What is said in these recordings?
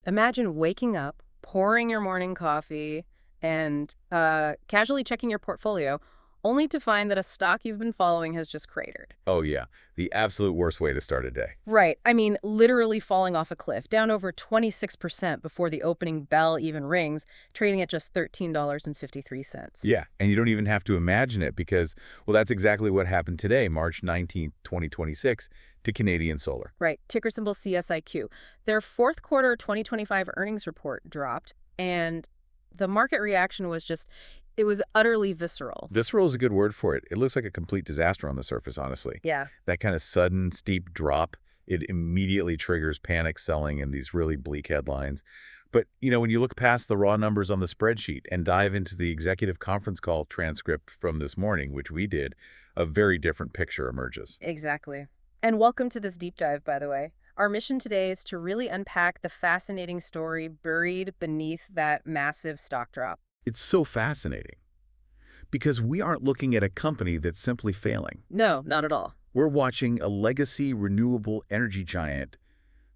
Imagine waking up, pouring your morning coffee, and casually checking your portfolio, only to find that a stock you've been following has just cratered. Oh, yeah. The absolute worst way to start a day. Right. I mean, literally falling off a cliff, down over 26% before the opening bell even rings, trading at just $13.53. Yeah, and you don't even have to imagine it because, well, that's exactly what happened today, March 19th, 2026, to Canadian Solar. Right. Ticker symbol CSIQ. Their fourth quarter 2025 earnings report dropped, and the market reaction was just, it was utterly visceral. Visceral is a good word for it. It looks like a complete disaster on the surface, honestly. Yeah. That kind of sudden, steep drop, it immediately triggers panic selling and these really bleak headlines. But, when you look past the raw numbers on the spreadsheet and dive into the executive conference call transcript from this morning, which we did, a very different picture emerges. Exactly. And welcome to this deep dive, by the way. Our mission today is to really unpack the fascinating story buried beneath that massive stock drop. It's so fascinating because we aren't looking at a company that's simply failing. No, not at all. We're watching a legacy renewable energy giant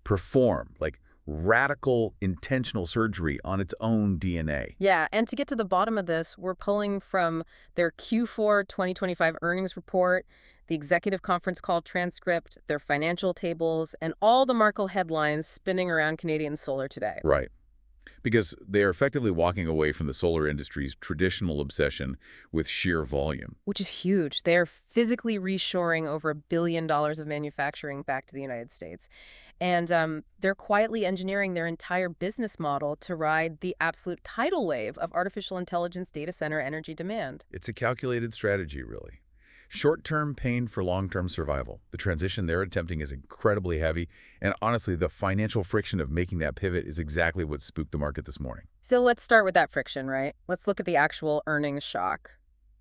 perform like radical intentional surgery on its own DNA. Yeah, and to get to the bottom of this, we're pulling from their Q4 2025 earnings report, the executive conference call transcript, their financial tables, and all the Markle headlines spinning around Canadian solar today. Right. Because they are effectively walking away from the solar industry's traditional obsession with sheer volume. Which is huge. They're physically reshoring over $1 billion of manufacturing back to the United States. And they're quietly engineering their entire business model to ride the absolute tidal wave of artificial intelligence data center energy demand. It's a calculated strategy, really. Short-term pain for long-term survival. The transition they're attempting is incredibly heavy, and honestly, the financial friction of making that pivot is exactly what spooked the market this morning. So let's start with that friction, right? Let's look at the actual earnings shock,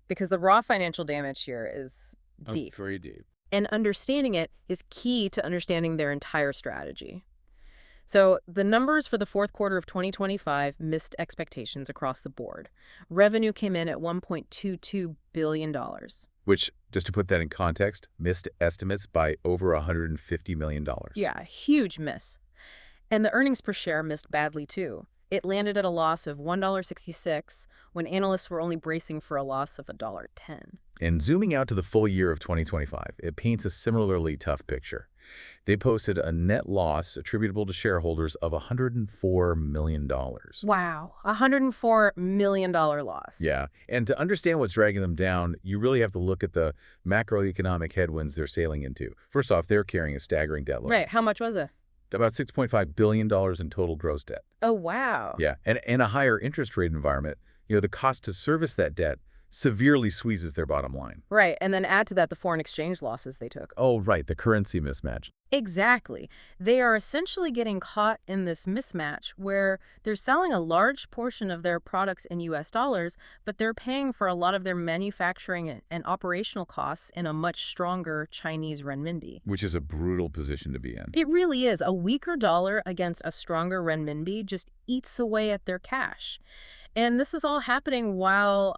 because the raw financial damage here is deep. Very deep. And understanding it is key to understanding their entire strategy. So the numbers for the fourth quarter of 2025 missed expectations across the board. Revenue came in at $1.22 billion. Which, just to put that in context, missed estimates by over $150 million. Yeah, a huge miss. And the earnings per share missed badly too. It landed at a loss of $1.66 when analysts were only bracing for a loss of $1.10. And zooming out to the full year of 2025, it paints a similarly tough picture. They posted a net loss attributable to shareholders of $104 million. Wow, a $104 million loss. Yeah, and to understand what's dragging them down, you really have to look at the macroeconomic headwinds they're sailing into. First off, they're carrying a staggering debt load. Right, how much was it? About $6.5 billion in total gross debt. Oh, wow. Yeah, and in a higher interest rate environment, the cost to service that debt severely squeezes their bottom line. Right, and then add to that the foreign exchange losses they took. Oh, right, the currency mismatch. Exactly. They are essentially getting caught in this mismatch where they're selling a large portion of their products in US dollars, but they're paying for a lot of their manufacturing and operational costs in a much stronger Chinese renminbi. Which is a brutal position to be in. It really is. A weaker dollar against a stronger renminbi just eats away at their cash. And this is all happening while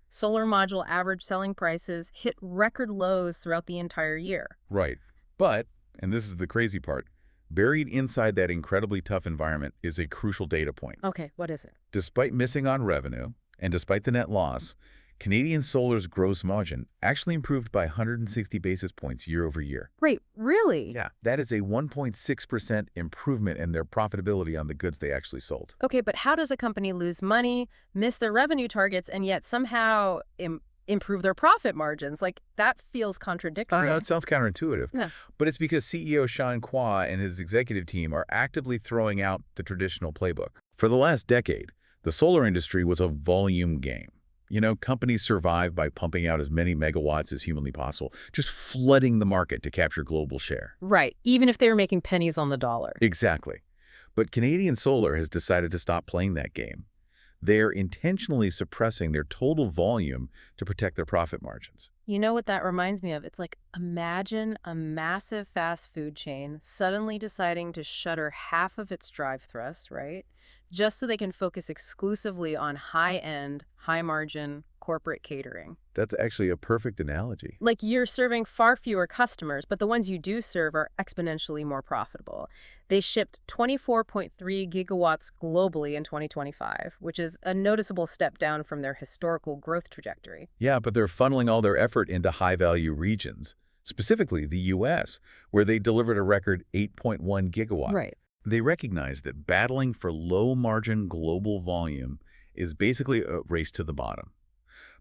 solar module average selling prices hit record lows throughout the entire year. Right. But, and this is the crazy part, buried inside that incredibly tough environment is a crucial data point. Okay, what is it? Despite missing on revenue, and despite the net loss, Canadian Solar's gross margin actually improved by 160 basis points year over year. Wait, really? Yeah, that is a 1.6% improvement in their profitability on the goods they actually sold. Okay, but how does a company lose money, miss their revenue targets, and yet somehow improve their profit margins? Like, that feels contradictory. It sounds counterintuitive. Yeah. But it's because CEO Sean Kwa and his executive team are actively throwing out the traditional playbook. For the last decade, the solar industry was a volume game. Companies survive by pumping out as many megawatts as humanly possible, just flooding the market to capture global share. Right, even if they were making pennies on the dollar. Exactly. But Canadian Solar has decided to stop playing that game. They're intentionally suppressing their total volume to protect their profit margins. You know what that reminds me of? It's like, imagine a massive fast food chain suddenly deciding to shutter half of its drive thrust, right? Just so they can focus exclusively on high-end, high-margin, corporate catering. That's actually a perfect analogy. Like you're serving far fewer customers, but the ones you do serve are exponentially more profitable. They shipped 24.3 gigawatts globally in 2025, which is a noticeable step down from their historical growth trajectory. Yeah, but they're funneling all their effort into high-value regions, specifically the U.S., where they delivered a record 8.1 gigawatt. Right. They recognize that battling for low-margin global volume is basically a race to the bottom.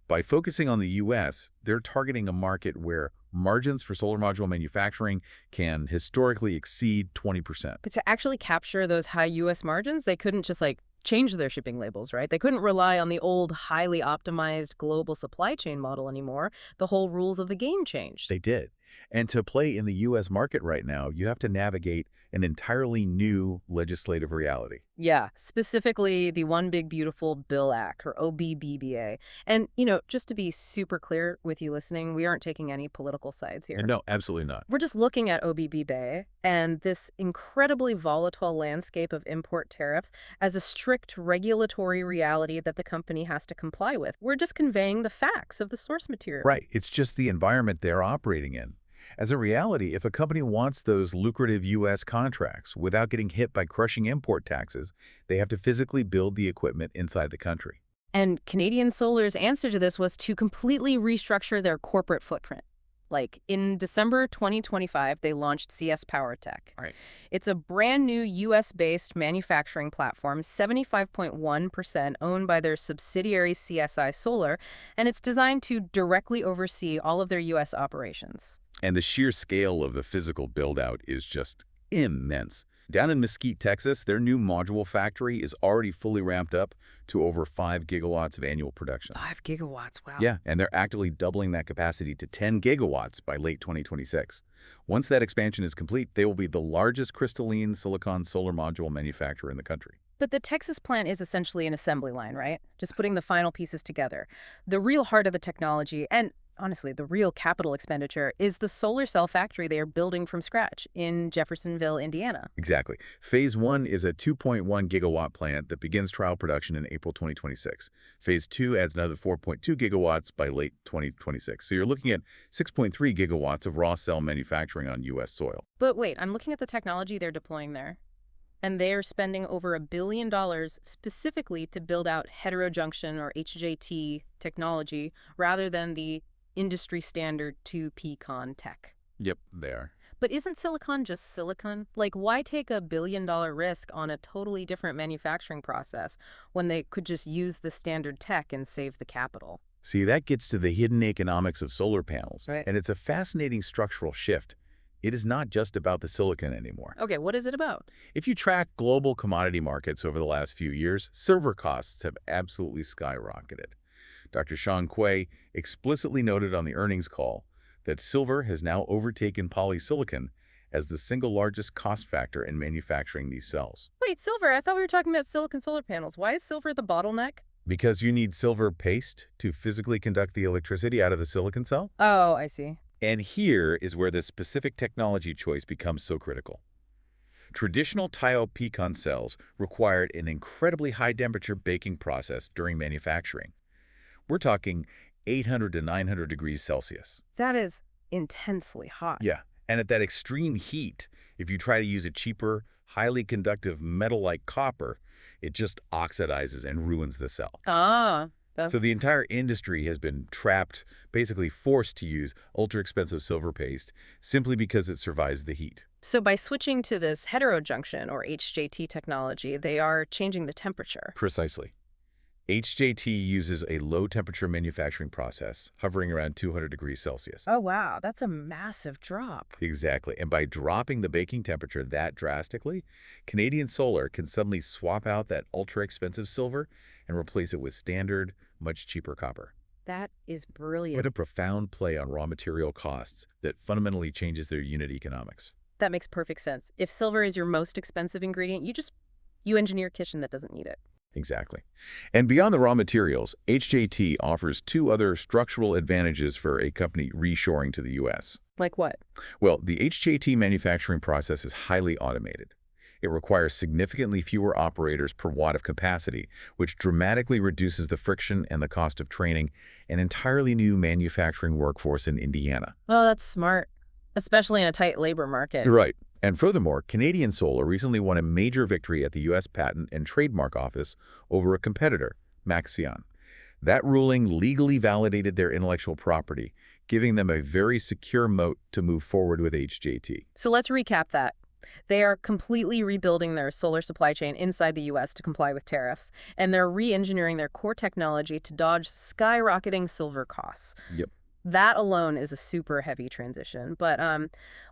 By focusing on the U.S., they're targeting a market where margins for solar module manufacturing can historically exceed 20%. But to actually capture those high U.S. margins, they couldn't just change their shipping labels, right? They couldn't rely on the old, highly optimized global supply chain model anymore. The whole rules of the game changed. They did. And to play in the U.S. market right now, you have to navigate an entirely new legislative reality. Yeah, specifically the One Big Beautiful Bill Act, or OBBBA. And, just to be super clear with you listening, we aren't taking any political sides here. No, absolutely not. We're just looking at OBBBA and this incredibly volatile landscape of import tariffs as a strict regulatory reality that the company has to comply with. We're just conveying the facts of the source material. Right. It's just the environment they're operating in. As a reality, if a company wants those lucrative U.S. contracts without getting hit by crushing import taxes, they have to physically build the equipment inside the country. And Canadian Solar's answer to this was to completely restructure their corporate footprint. Like, in December 2025, they launched CS PowerTech. Right. It's a brand new U.S.-based manufacturing platform, 75.1% owned by their subsidiary CSI Solar, and it's designed to directly oversee all of their U.S. operations. And the sheer scale of the physical build-out is just immense. Down in Mesquite, Texas, their new module factory is already fully ramped up to over 5 gigawatts of annual production. 5 gigawatts, wow. Yeah, and they're actively doubling that capacity to 10 gigawatts by late 2026. Once that expansion is complete, they will be the largest crystalline silicon solar module manufacturer in the country. But the Texas plant is essentially an assembly line, right? Just putting the final pieces together. The real heart of the technology, and honestly, the real capital expenditure, is the solar cell factory they are building from scratch in Jeffersonville, Indiana. Exactly. Phase 1 is a 2.1 gigawatt plant that begins trial production in April 2026. Phase 2 adds another 4.2 gigawatts by late 2026. So you're looking at 6.3 gigawatts of raw cell manufacturing on U.S. soil. But wait, I'm looking at the technology they're deploying there. And they are spending over $1 billion specifically to build out heterojunction, or HJT, technology rather than the industry standard 2P-con tech. Yep, they are. But isn't silicon just silicon? Like, why take a $1 billion risk on a totally different manufacturing process when they could just use the standard tech and save the capital? See, that gets to the hidden economics of solar panels. Right. And it's a fascinating structural shift. It is not just about the silicon anymore. Okay, what is it about? If you track global commodity markets over the last few years, server costs have absolutely skyrocketed. Dr. Sean Quay explicitly noted on the earnings call that silver has now overtaken polysilicon as the single largest cost factor in manufacturing these cells. Wait, silver? I thought we were talking about silicon solar panels. Why is silver the bottleneck? Because you need silver paste to physically conduct the electricity out of the silicon cell. Oh, I see. And here is where the specific technology choice becomes so critical. Traditional Tio pecan cells required an incredibly high-temperature baking process during manufacturing. We're talking 800 to 900 degrees Celsius. That is intensely hot. Yeah, and at that extreme heat, if you try to use a cheaper, highly conductive metal like copper, it just oxidizes and ruins the cell. So the entire industry has been trapped, basically forced to use ultra-expensive silver paste simply because it survives the heat. So by switching to this heterojunction, or HJT technology, they are changing the temperature. Precisely. HJT uses a low-temperature manufacturing process, hovering around 200 degrees Celsius. Oh, wow. That's a massive drop. Exactly. And by dropping the baking temperature that drastically, Canadian Solar can suddenly swap out that ultra-expensive silver and replace it with standard, much cheaper copper. That is brilliant. What a profound play on raw material costs that fundamentally changes their unit economics. That makes perfect sense. If silver is your most expensive ingredient, you engineer a kitchen that doesn't need it. Exactly. And beyond the raw materials, HJT offers two other structural advantages for a company reshoring to the U.S. Like what? Well, the HJT manufacturing process is highly automated. It requires significantly fewer operators per watt of capacity, which dramatically reduces the friction and the cost of training an entirely new manufacturing workforce in Indiana. Well, that's smart, especially in a tight labor market. Right. And furthermore, Canadian Solar recently won a major victory at the U.S. Patent and Trademark Office over a competitor, Maxion. That ruling legally validated their intellectual property, giving them a very secure moat to move forward with HJT. So let's recap that. They are completely rebuilding their solar supply chain inside the U.S. to comply with tariffs, and they're re-engineering their core technology to dodge skyrocketing silver costs. Yep. That alone is a super heavy transition. But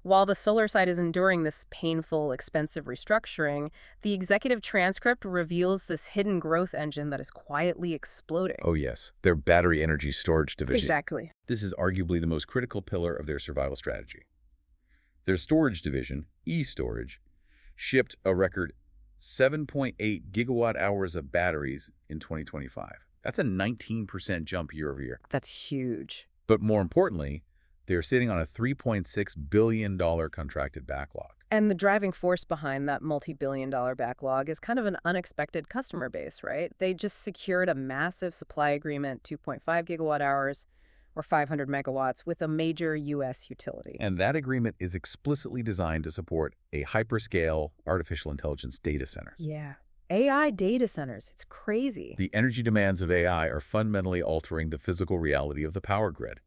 while the solar side is enduring this painful, expensive restructuring, the executive transcript reveals this hidden growth engine that is quietly exploding. Oh yes, their battery energy storage division. Exactly. This is arguably the most critical pillar of their survival strategy. Their storage division, e-Storage, shipped a record 7.8 gigawatt hours of batteries in 2025. That's a 19% jump year over year. That's huge. But more importantly, they're sitting on a $3.6 billion contracted backlog. And the driving force behind that multi-billion-dollar backlog is kind of an unexpected customer base, right? They just secured a massive supply agreement, 2.5 gigawatt hours, or 500 megawatts, with a major U.S. utility. And that agreement is explicitly designed to support a hyperscale artificial intelligence data center. Yeah. AI data centers. It's crazy. The energy demands of AI are fundamentally altering the physical reality of the power grid.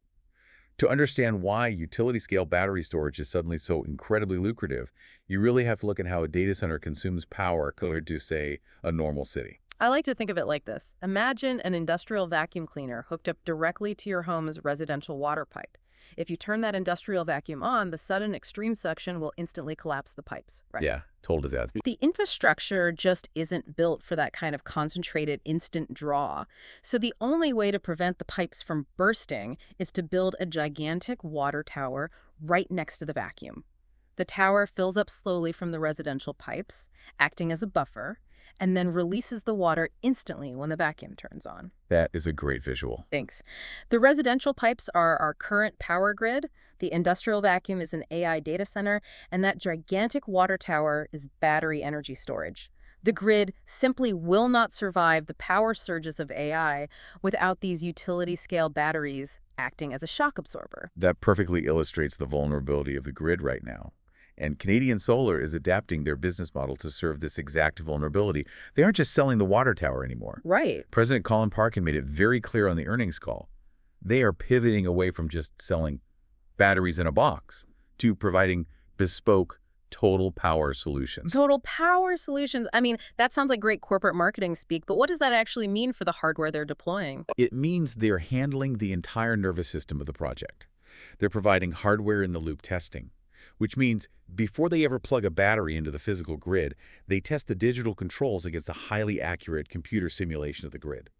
To understand why utility-scale battery storage is suddenly so incredibly lucrative, you really have to look at how a data center consumes power compared to, say, a normal city. I like to think of it like this. Imagine an industrial vacuum cleaner hooked up directly to your home's residential water pipe. If you turn that industrial vacuum on, the sudden extreme suction will instantly collapse the pipes, right? Yeah, total disaster. The infrastructure just isn't built for that kind of concentrated instant draw. So the only way to prevent the pipes from bursting is to build a gigantic water tower right next to the vacuum. The tower fills up slowly from the residential pipes, acting as a buffer, and then releases the water instantly when the vacuum turns on. That is a great visual. Thanks. The residential pipes are our current power grid, the industrial vacuum is an AI data center, and that gigantic water tower is battery energy storage. The grid simply will not survive the power surges of AI without these utility-scale batteries acting as a shock absorber. That perfectly illustrates the vulnerability of the grid right now. And Canadian Solar is adapting their business model to serve this exact vulnerability. They aren't just selling the water tower anymore. Right. President Colin Parkin made it very clear on the earnings call. They are pivoting away from just selling batteries in a box to providing bespoke total power solutions. Total power solutions. I mean, that sounds like great corporate marketing speak, but what does that actually mean for the hardware they're deploying? It means they're handling the entire nervous system of the project. They're providing hardware-in-the-loop testing, which means before they ever plug a battery into the physical grid, they test the digital controls against a highly accurate computer simulation of the grid.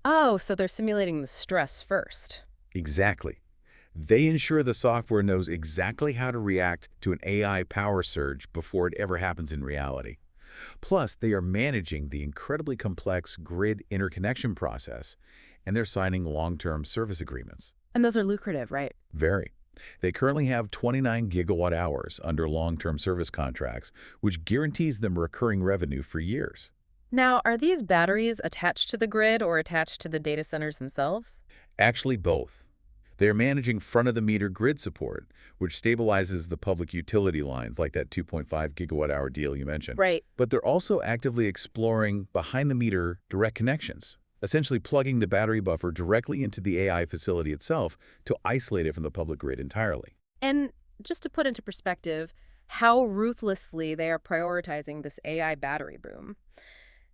Oh, so they're simulating the stress first. Exactly. They ensure the software knows exactly how to react to an AI power surge before it ever happens in reality. Plus, they are managing the incredibly complex grid interconnection process, and they're signing long-term service agreements. And those are lucrative, right? Very. They currently have 29 gigawatt hours under long-term service contracts, which guarantees them recurring revenue for years. Now, are these batteries attached to the grid or attached to the data centers themselves? Actually, both. They are managing front-of-the-meter grid support, which stabilizes the public utility lines like that 2.5 gigawatt-hour deal you mentioned. Right. But they're also actively exploring behind-the-meter direct connections, essentially plugging the battery buffer directly into the AI facility itself to isolate it from the public grid entirely. And just to put into perspective how ruthlessly they are prioritizing this AI battery boom.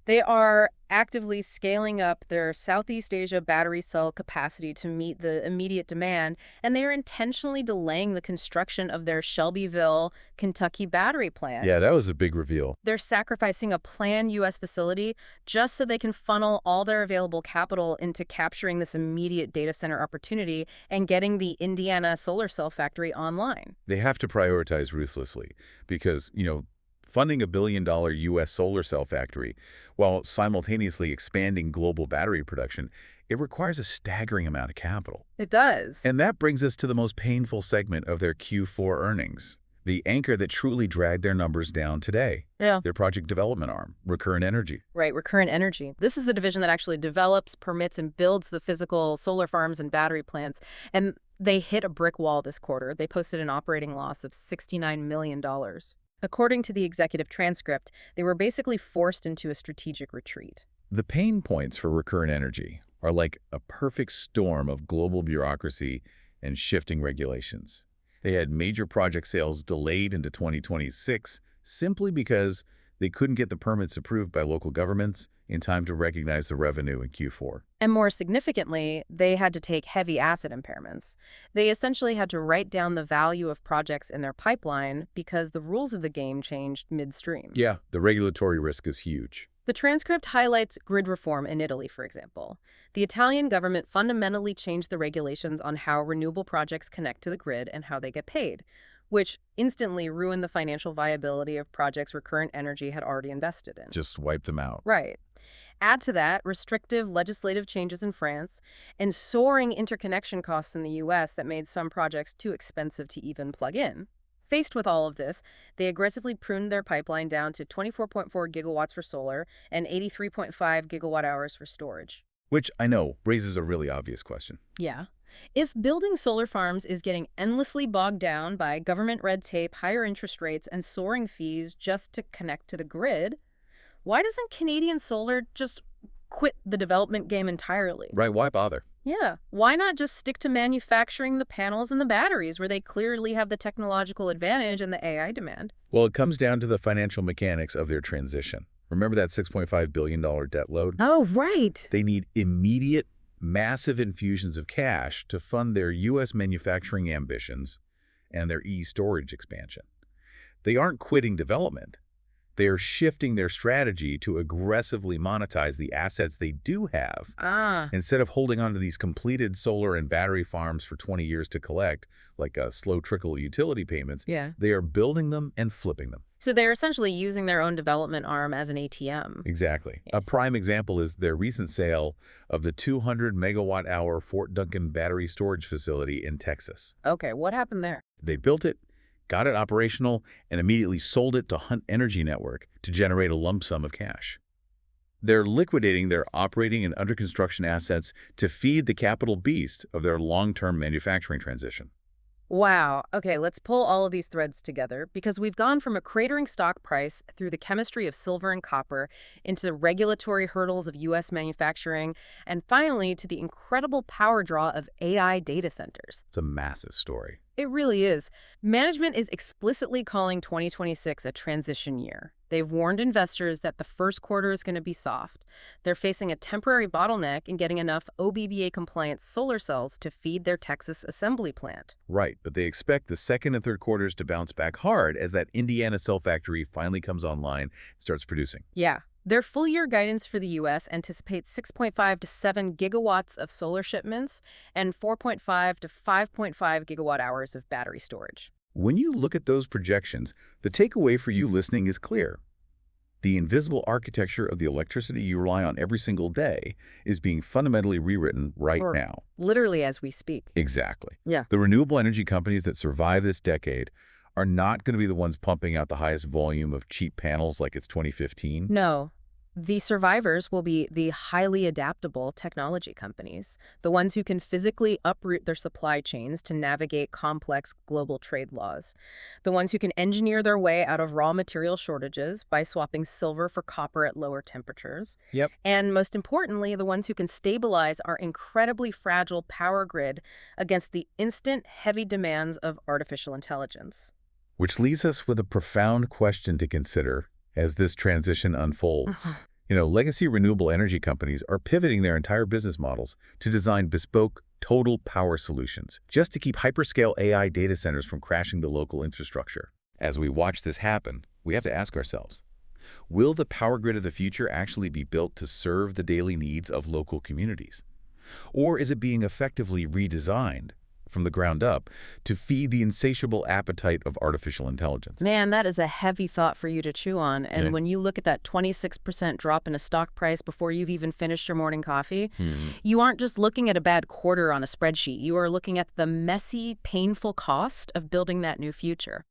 They are actively scaling up their Southeast Asia battery cell capacity to meet the immediate demand, and they are intentionally delaying the construction of their Shelbyville, Kentucky battery plant. Yeah, that was a big reveal. They're sacrificing a planned U.S. facility just so they can funnel all their available capital into capturing this immediate data center opportunity and getting the Indiana solar cell factory online. They have to prioritize ruthlessly because, funding a billion-dollar U.S. solar cell factory while simultaneously expanding global battery production, it requires a staggering amount of capital. It does. And that brings us to the most painful segment of their Q4 earnings, The anchor that truly dragged their numbers down today. Yeah. Their project development arm, Recurrent Energy. Right, recurrent energy. This is the division that actually develops, permits, and builds the physical solar farms and battery plants. And they hit a brick wall this quarter. They posted an operating loss of $69 million. According to the executive transcript, they were basically forced into a strategic retreat. The pain points for Recurrent Energy are like a perfect storm of global bureaucracy and shifting regulations. They had major project sales delayed into 2026 simply because they couldn't get the permits approved by local governments in time to recognize the revenue in Q4. And more significantly, they had to take heavy asset impairments. They essentially had to write down the value of projects in their pipeline because the rules of the game changed midstream. Yeah, the regulatory risk is huge. The transcript highlights grid reform in Italy, for example. The Italian government fundamentally changed the regulations on how renewable projects connect to the grid and how they get paid, which instantly ruined the financial viability of projects Recurrent Energy had already invested in. Just wipe them out. Right. Add to that restrictive legislative changes in France and soaring interconnection costs in the U.S. that made some projects too expensive to even plug in. Faced with all of this, they aggressively pruned their pipeline down to 24.4 gigawatts for solar and 83.5 gigawatt hours for storage. Which I know raises a really obvious question. Yeah. If building solar farms is getting endlessly bogged down by government red tape, higher interest rates, and soaring fees just to connect to the grid, why doesn't Canadian Solar just quit the development game entirely? Right, why bother? Yeah. Why not just stick to manufacturing the panels and the batteries where they clearly have the technological advantage and the AI demand? Well, it comes down to the financial mechanics of their transition. Remember that $6.5 billion debt load? Oh, right. They need immediate, massive infusions of cash to fund their U.S. manufacturing ambitions and their e-storage expansion. They aren't quitting development. They are shifting their strategy to aggressively monetize the assets they do have. Instead of holding on to these completed solar and battery farms for 20 years to collect, like a slow trickle utility payments, they are building them and flipping them. So they're essentially using their own development arm as an ATM. Exactly. A prime example is their recent sale of the 200 megawatt hour Fort Duncan battery storage facility in Texas. Okay, what happened there? They built it, got it operational, and immediately sold it to Hunt Energy Network to generate a lump sum of cash. They're liquidating their operating and under construction assets to feed the capital beast of their long-term manufacturing transition. Wow. Okay, let's pull all of these threads together because we've gone from a cratering stock price through the chemistry of silver and copper into the regulatory hurdles of U.S. manufacturing and finally to the incredible power draw of AI data centers. It's a massive story. It really is. Management is explicitly calling 2026 a transition year. They've warned investors that the first quarter is going to be soft. They're facing a temporary bottleneck in getting enough OBBA-compliant solar cells to feed their Texas assembly plant. Right, but they expect the second and third quarters to bounce back hard as that Indiana cell factory finally comes online and starts producing. Yeah. Their full-year guidance for the U.S. anticipates 6.5 to 7 gigawatts of solar shipments and 4.5 to 5.5 gigawatt hours of battery storage. When you look at those projections, the takeaway for you listening is clear. The invisible architecture of the electricity you rely on every single day is being fundamentally rewritten right now. Literally as we speak. Exactly. Yeah. The renewable energy companies that survive this decade are not going to be the ones pumping out the highest volume of cheap panels like it's 2015. No. The survivors will be the highly adaptable technology companies, the ones who can physically uproot their supply chains to navigate complex global trade laws, the ones who can engineer their way out of raw material shortages by swapping silver for copper at lower temperatures, and most importantly, the ones who can stabilize our incredibly fragile power grid against the instant heavy demands of artificial intelligence. Which leaves us with a profound question to consider as this transition unfolds. Legacy renewable energy companies are pivoting their entire business models to design bespoke, total power solutions, just to keep hyperscale AI data centers from crashing the local infrastructure. As we watch this happen, we have to ask ourselves, will the power grid of the future actually be built to serve the daily needs of local communities? Or is it being effectively redesigned from the ground up to feed the insatiable appetite of artificial intelligence? Man, that is a heavy thought for you to chew on. And when you look at that 26% drop in a stock price before you've even finished your morning coffee, you aren't just looking at a bad quarter on a spreadsheet. You are looking at the messy, painful cost of building that new future.